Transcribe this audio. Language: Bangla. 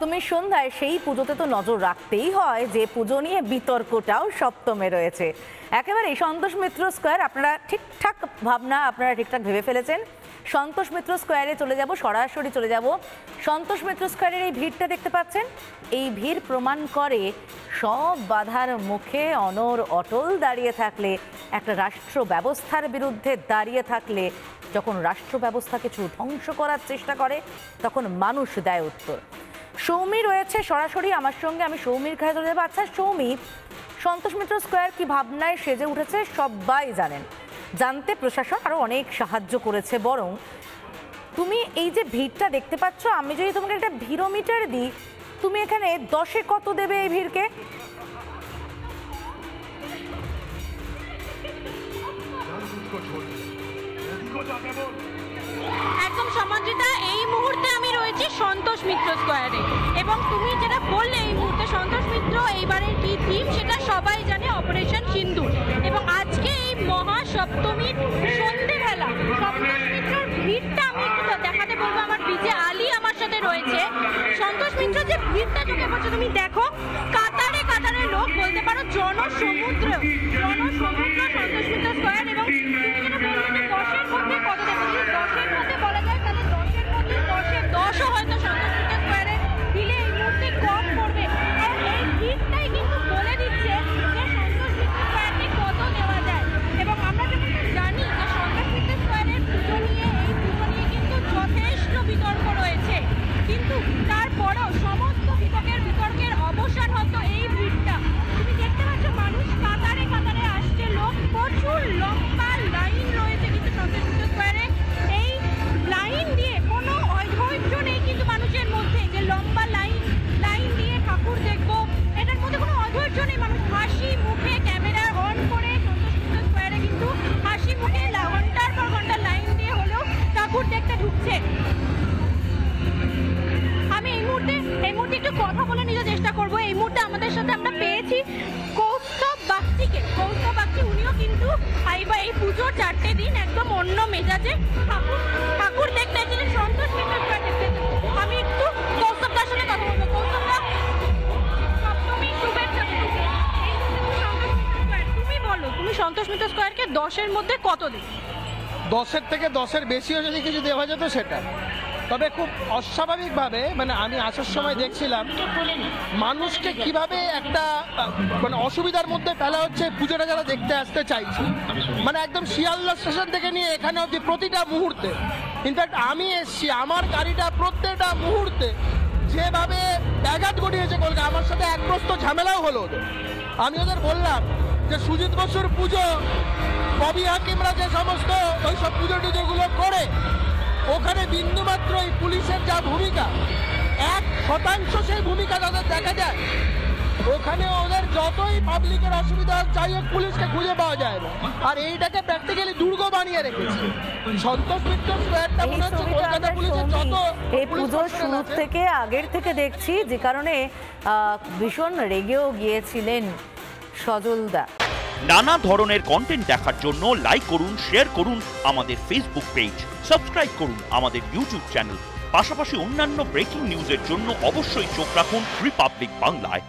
তুমি সন্ধ্যায় সেই পুজোতে তো নজর রাখতেই হয় যে পুজো নিয়ে বিতর্কটাও সপ্তমে রয়েছে। একেবারে সন্তোষ মিত্র স্কোয়ার আপনারা ঠিকঠাক ভাবনা আপনারা ঠিকঠাক ভেবে ফেলেছেন। সন্তোষ মিত্র স্কোয়ারে চলে যাব, সরাসরি চলে যাব। সন্তোষ মিত্র স্কোয়ারের এই ভিড়টা দেখতে পাচ্ছেন, এই ভিড় প্রমাণ করে সব বাধার মুখে অনড় অটল দাঁড়িয়ে থাকলে, একটা রাষ্ট্র ব্যবস্থার বিরুদ্ধে দাঁড়িয়ে থাকলে, যখন রাষ্ট্র ব্যবস্থা কিছু ধ্বংস করার চেষ্টা করে তখন মানুষ দেয় উত্তর। সৌমি রয়েছে সরাসরি আমার সঙ্গে, আমি সৌমির কাছে চলে যাবো। আচ্ছা সৌমি, সন্তোষ মিত্র স্কোয়ার কি ভাবনায় সেজে উঠেছে সবাই জানেন, জানতে প্রশাসন আরও অনেক সাহায্য করেছে। বরং তুমি এই যে ভিড়টা দেখতে পাচ্ছ, আমি যদি তোমাকে একটা ভিড়োমিটার দিই, তুমি এখানে 10-এ কত দেবে এই ভিড়কে? একদম সমাদৃতা, এই মুহূর্তে আমি রয়েছি সন্তোষ মিত্র স্কোয়ারে এবং তুমি যেটা বললে এই মুহূর্তে সন্তোষ মিত্র এইবারের কি থিম সেটা সবাই জানে, অপারেশন সিন্দুর। এবং আজকে এই মহাসপ্তমীর সন্ধেবেলা সন্তোষ মিত্রর ভিড়টা আমি একটু দেখাতে বলবো। আমার বিজে আলী আমার সাথে রয়েছে। সন্তোষ মিত্র যে ভিড়টা ঢুকে পড়ছে তুমি দেখো, কাতারে কাতারে লোক, বলতে পারো জনসমুদ্র সন্তোষ মিত্র স্কোয়ার। এবং তুমি যেটা বললে যে 10-এর মধ্যে কত দেবে, 10-এর মধ্যে বলা যায় তাহলে 10-এর মধ্যে 10-এ 10ও হয়তো সন্তোষ মিত্র স্কোয়ারে দিলে এই মুহূর্তে কম পড়বে। আর এই ভিড়টাই কিন্তু বলে দিচ্ছে যে সন্তোষ মিত্র স্কোয়ারকে কত দেওয়া যায়। এবং আমরা যেমন জানি যে সন্তোষ মিত্র স্কোয়ারের পুজো নিয়ে কিন্তু যথেষ্ট বিতর্ক রয়েছে, কিন্তু তারপরেও সমস্ত বিতর্কের অবসান হতো এই ভিড়টা। তুমি দেখতে পাচ্ছ মানুষ কাতারে কাতারে আসছে, লোক প্রচুর, লম্বা লাইন রয়েছে কিন্তু সন্তোষ মিত্র স্কোয়ারে। এই লাইন দিয়ে কোনো অধৈর্য নেই কিন্তু মানুষের মধ্যে, যে লম্বা লাইন দিয়ে ঠাকুর দেখবো, এটার মধ্যে কোনো অধৈর্য নেই। মানুষ হাসি মুখে ক্যামেরা অন করে সন্তোষ মিত্র স্কোয়ারে কিন্তু হাসি মুখে ঘন্টার পর ঘন্টা লাইন দিয়ে হলেও ঠাকুর দেখতে ঢুকছে। আমি এই মুহূর্তে একটু কথা বলে নিতে চেষ্টা করবো। এই মুহূর্তে আমাদের সাথে আমরা পেয়েছি কৌস্তব বাগচিকে। কৌস্তব বাগচি উনিও কিন্তু এই পুজোর 4টে দিন একদম অন্য মেজাজে ঠাকুর দেখতে এসেছিলেন, সন্তোষ মিত্র স্কোয়ার দেখতে। আমি একটু কৌস্তবদার সাথে কথা বলবো। কৌস্তবদা, সপ্তমী শুভেচ্ছা। তুমি বলো, তুমি সন্তোষ মিত্র স্কোয়ারকে 10-এর মধ্যে কত দিন? 10-এর থেকে 10-এর বেশিও যদি কিছু দেওয়া যেত সেটা, তবে খুব অস্বাভাবিকভাবে মানে আমি আসার সময় দেখছিলাম মানুষকে কিভাবে একটা মানে অসুবিধার মধ্যে ফেলা হচ্ছে পুজোটা যারা দেখতে আসতে চাইছে। মানে একদম শিয়ালদা স্টেশন থেকে নিয়ে এখানে অবধি প্রতিটা মুহূর্তে, ইনফ্যাক্ট আমি এসছি আমার গাড়িটা প্রত্যেকটা মুহূর্তে যেভাবে ব্যাঘাত ঘটিয়েছে কলকাতা, আমার সাথে এক প্রস্ত ঝামেলাও হলো ওদের। আমি ওদের বললাম যে সুজিত বসুর পুজো, ববি হাকিমরা যে সমস্ত ওইসব পুজো টুজোগুলো করে, ওখানে বিন্দুমাত্র এই পুলিশের যা ভূমিকা, 1% সেই ভূমিকা তাদের দেখা যায়। ওখানে ওদের যতই পাবলিকের অসুবিধা যাই হোক পুলিশকে খুঁজে পাওয়া যায় না, আর এইটাকে প্র্যাকটিক্যালি দুর্গ বানিয়ে রেখেছে সন্তোষ মিত্র স্কোয়ারটা। মনে হচ্ছে কলকাতা পুলিশের যত এই পুজোর শুরু থেকে আগের থেকে দেখছি, যে কারণে ভীষণ রেগেও গিয়েছিলেন সজলদা। নানা ধরনের কন্টেন্ট দেখার জন্য লাইক করুন, শেয়ার করুন আমাদের ফেসবুক পেজ, সাবস্ক্রাইব করুন আমাদের ইউটিউব চ্যানেল। পাশাপাশি অন্যান্য ব্রেকিং নিউজের জন্য অবশ্যই চোখ রাখুন রিপাবলিক বাংলায়।